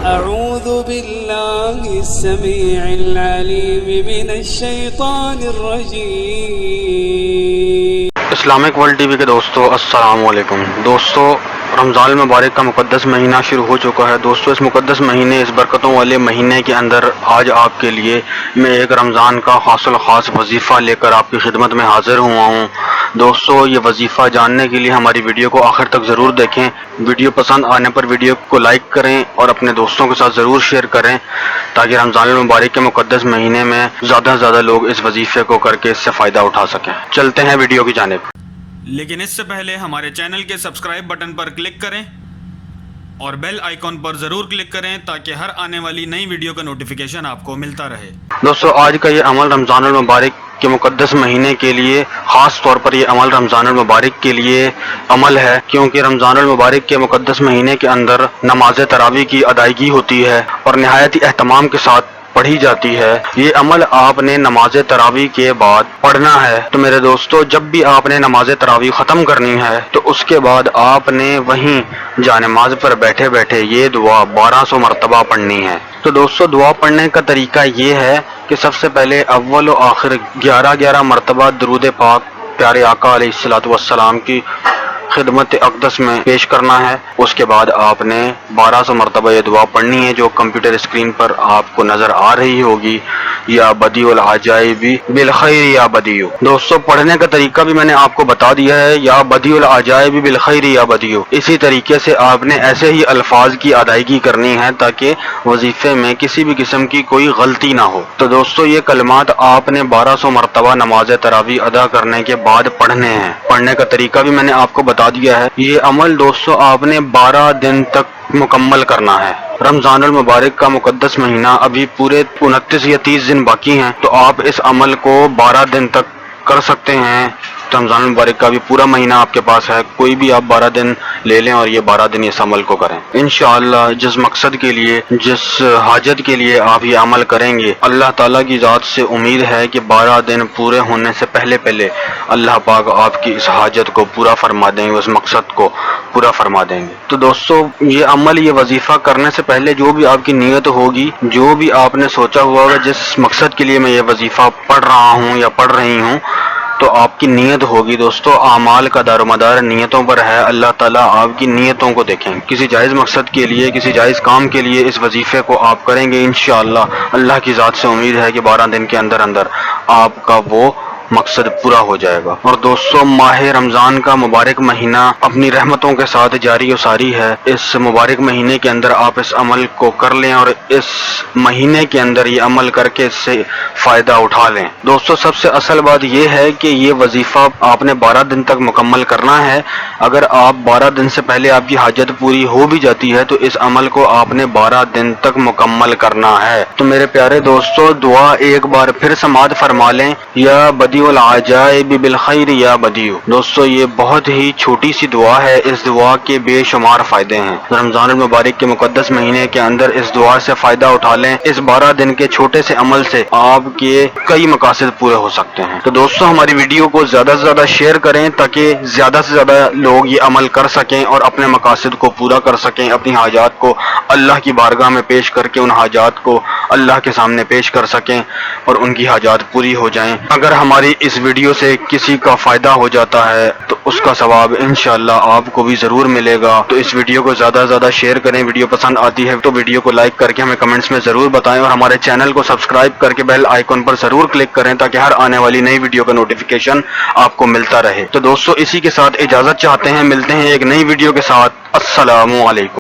أعوذ بالله السميع العليم من الشيطان الرجيم۔ اسلامک ورلڈ ٹی وی کے دوستو السلام علیکم۔ دوستو رمضان المبارک کا مقدس مہینہ شروع ہو چکا ہے۔ دوستو اس مقدس مہینے، اس برکتوں والے مہینے کے اندر آج آپ کے لیے میں ایک رمضان کا خاص الخاص وظیفہ لے کر آپ کی خدمت میں حاضر ہوا ہوں۔ دوستو یہ وظیفہ جاننے کے لیے ہماری ویڈیو کو آخر تک ضرور دیکھیں۔ ویڈیو پسند آنے پر ویڈیو کو لائک کریں اور اپنے دوستوں کے ساتھ ضرور شیئر کریں تاکہ رمضان المبارک کے مقدس مہینے میں زیادہ سے زیادہ لوگ اس وظیفے کو کر کے اس سے فائدہ اٹھا سکیں۔ چلتے ہیں ویڈیو کی جانب۔ لیکن اس سے پہلے ہمارے چینل کے سبسکرائب بٹن پر کلک کریں اور بیل آئیکن پر ضرور کلک کریں تاکہ ہر آنے والی نئی ویڈیو کا نوٹیفیکیشن آپ کو ملتا رہے۔ دوستو آج کا یہ عمل رمضان المبارک کے مقدس مہینے کے لیے، خاص طور پر یہ عمل رمضان المبارک کے لیے عمل ہے کیونکہ رمضان المبارک کے مقدس مہینے کے اندر نماز تراویح کی ادائیگی ہوتی ہے اور نہایت ہی اہتمام کے ساتھ پڑھی جاتی ہے۔ یہ عمل آپ نے نماز تراویح کے بعد پڑھنا ہے۔ تو میرے دوستو جب بھی آپ نے نماز تراویح ختم کرنی ہے تو اس کے بعد آپ نے وہیں جانماز پر بیٹھے بیٹھے یہ دعا 1200 مرتبہ پڑھنی ہے۔ تو دوستو دعا پڑھنے کا طریقہ یہ ہے کہ سب سے پہلے اول و آخر 11 مرتبہ درود پاک پیارے آقا علیہ الصلوۃ والسلام کی خدمت اقدس میں پیش کرنا ہے۔ اس کے بعد آپ نے 1200 مرتبہ یہ دعا پڑھنی ہے جو کمپیوٹر اسکرین پر آپ کو نظر آ رہی ہوگی، یا بدیع العجائب بالخیر یا بدیع۔ دوستو پڑھنے کا طریقہ بھی میں نے آپ کو بتا دیا ہے، یا بدیع العجائب بالخیر یا بدیع۔ اسی طریقے سے آپ نے ایسے ہی الفاظ کی ادائیگی کرنی ہے تاکہ وظیفے میں کسی بھی قسم کی کوئی غلطی نہ ہو۔ تو دوستو یہ کلمات آپ نے 1200 مرتبہ نماز تراویح ادا کرنے کے بعد پڑھنے ہیں۔ پڑھنے کا طریقہ بھی میں نے آپ کو بتا دیا ہے۔ یہ عمل دوستو آپ نے 12 دن تک مکمل کرنا ہے۔ رمضان المبارک کا مقدس مہینہ ابھی پورے 29 یا 30 دن باقی ہیں، تو آپ اس عمل کو 12 دن تک کر سکتے ہیں۔ رمضان المبارک کا بھی پورا مہینہ آپ کے پاس ہے، کوئی بھی آپ 12 دن لے لیں اور یہ 12 دن اس عمل کو کریں۔ انشاءاللہ جس مقصد کے لیے، جس حاجت کے لیے آپ یہ عمل کریں گے، اللہ تعالیٰ کی ذات سے امید ہے کہ 12 دن پورے ہونے سے پہلے اللہ پاک آپ کی اس حاجت کو پورا فرما دیں گے، اس مقصد کو پورا فرما دیں گے۔ تو دوستو یہ عمل، یہ وظیفہ کرنے سے پہلے جو بھی آپ کی نیت ہوگی، جو بھی آپ نے سوچا ہوا ہوگا جس مقصد کے لیے میں یہ وظیفہ پڑھ رہا ہوں یا پڑھ رہی ہوں، تو آپ کی نیت ہوگی۔ دوستو اعمال کا دار و مدار نیتوں پر ہے، اللہ تعالیٰ آپ کی نیتوں کو دیکھیں۔ کسی جائز مقصد کے لیے، کسی جائز کام کے لیے اس وظیفے کو آپ کریں گے، انشاءاللہ اللہ کی ذات سے امید ہے کہ 12 دن کے اندر آپ کا وہ مقصد پورا ہو جائے گا۔ اور دوستو ماہ رمضان کا مبارک مہینہ اپنی رحمتوں کے ساتھ جاری و ساری ہے۔ اس مبارک مہینے کے اندر آپ اس عمل کو کر لیں اور اس مہینے کے اندر یہ عمل کر کے اس سے فائدہ اٹھا لیں۔ دوستو سب سے اصل بات یہ ہے کہ یہ وظیفہ آپ نے 12 دن تک مکمل کرنا ہے۔ اگر آپ 12 دن سے پہلے آپ کی حاجت پوری ہو بھی جاتی ہے تو اس عمل کو آپ نے 12 دن تک مکمل کرنا ہے۔ تو میرے پیارے دوستو دعا ایک بار پھر سماعت فرما لیں، یا بدیع العجائب بالخیر یا بدیع۔ دوستو یہ بہت ہی چھوٹی سی دعا ہے، اس دعا کے بے شمار فائدے ہیں۔ رمضان المبارک کے مقدس مہینے کے اندر اس دعا سے فائدہ اٹھا لیں۔ اس 12 دن کے چھوٹے سے عمل سے آپ کے کئی مقاصد پورے ہو سکتے ہیں۔ تو دوستو ہماری ویڈیو کو زیادہ سے زیادہ شیئر کریں تاکہ زیادہ سے زیادہ لوگ یہ عمل کر سکیں اور اپنے مقاصد کو پورا کر سکیں، اپنی حاجات کو اللہ کی بارگاہ میں پیش کر کے ان حاجات کو اللہ کے سامنے پیش کر سکیں اور ان کی حاجات پوری ہو جائیں۔ اگر ہماری اس ویڈیو سے کسی کا فائدہ ہو جاتا ہے تو اس کا ثواب انشاءاللہ آپ کو بھی ضرور ملے گا۔ تو اس ویڈیو کو زیادہ سے زیادہ شیئر کریں۔ ویڈیو پسند آتی ہے تو ویڈیو کو لائک کر کے ہمیں کمنٹس میں ضرور بتائیں اور ہمارے چینل کو سبسکرائب کر کے بیل آئیکن پر ضرور کلک کریں تاکہ ہر آنے والی نئی ویڈیو کا نوٹیفیکیشن آپ کو ملتا رہے۔ تو دوستو اسی کے ساتھ اجازت چاہتے ہیں، ملتے ہیں ایک نئی ویڈیو کے ساتھ۔ السلام علیکم۔